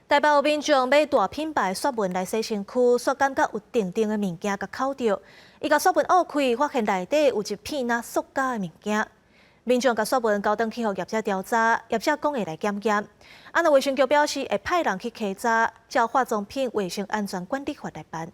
台北有民众买大品牌雪文来洗身躯，却感觉有定定的物件甲扣着。伊甲雪文挖开，发现内底有一片塑胶的物件。民众甲雪文交登去互业者调查，业者讲会来检验。卫生局表示会派人去稽查，照化妆品卫生安全管理法来办。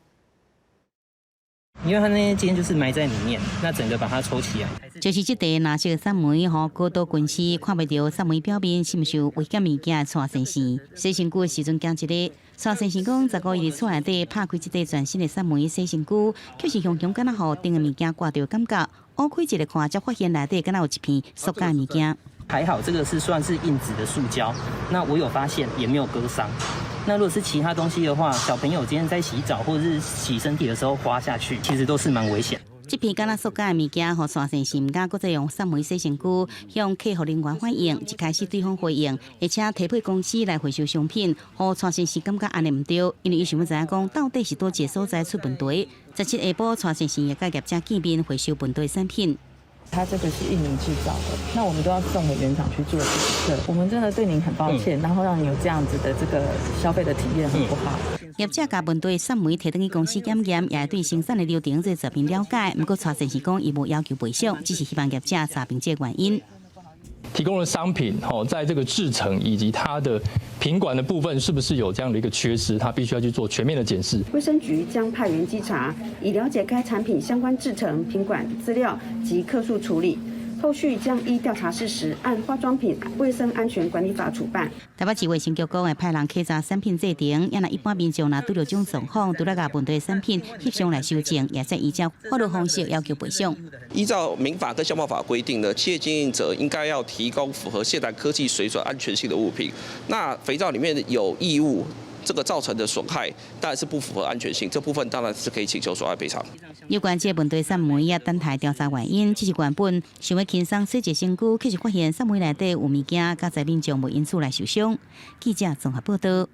因为它那些尖就是埋在里面，那整个把它抽起来。就是这块蓝色的雪梅高度近视，看不到雪梅表面是毋是有违禁物件的蔡先生。洗身躯的时阵惊一个，蔡先生讲，15日伫厝内底拍开这块全新的雪梅洗身躯，却是雄雄敢若互顶的物件挂着感觉，挖开一个看，才发现内底敢若有一片塑胶物件。还好这个是算是硬质的塑胶，那我有发现也没有割伤。那如果是其他东西的话，小朋友今天在洗澡或者是洗身体的时候滑下去，其实都是蛮危险。这片敢若塑胶的物件，互蔡先生唔敢搁再用雪梅洗身躯，向客服人员反映，一开始对方回应，而且提配公司来回收商品，互蔡先生感觉安尼唔对，因为伊想要知影讲到底是多一个所在出问题。17下晡，蔡先生也甲业者见面回收问题产品。它这个是印尼制造的，那我们都要送回原厂去做检测。我们真的对您很抱歉，然后让你有这样子的这个消费的体验很不好。业者甲问题雪梅摕转去公司检验，也对生产的流程做全面了解。不过蔡先生讲，伊无要求赔偿，只是希望业者查明这原因。提供的商品在这个制程以及它的品管的部分，是不是有这样的一个缺失？它必须要去做全面的检视。卫生局将派员稽查，以了解该产品相关制程、品管资料及客诉处理。后续将依调查事实，按《化妆品卫生安全管理法》处办。台北市卫生局讲会派人稽查产品制定，也若一般民众若拄到这种状况，除了甲问题产品翕相来修正，也再依照法律方式要求赔偿。依照民法跟消防法规定呢，企业经营者应该要提供符合现代科技水准、安全性的物品。那肥皂里面有异物，这个造成的损害当然是不符合安全性，这部分当然是可以请求损害赔偿。有关这问题雪梅也等待调查原因，只是原本想要轻松洗一身躯，却是发现雪梅内底有物件，甲在民众无因此来受伤。记者综合报道。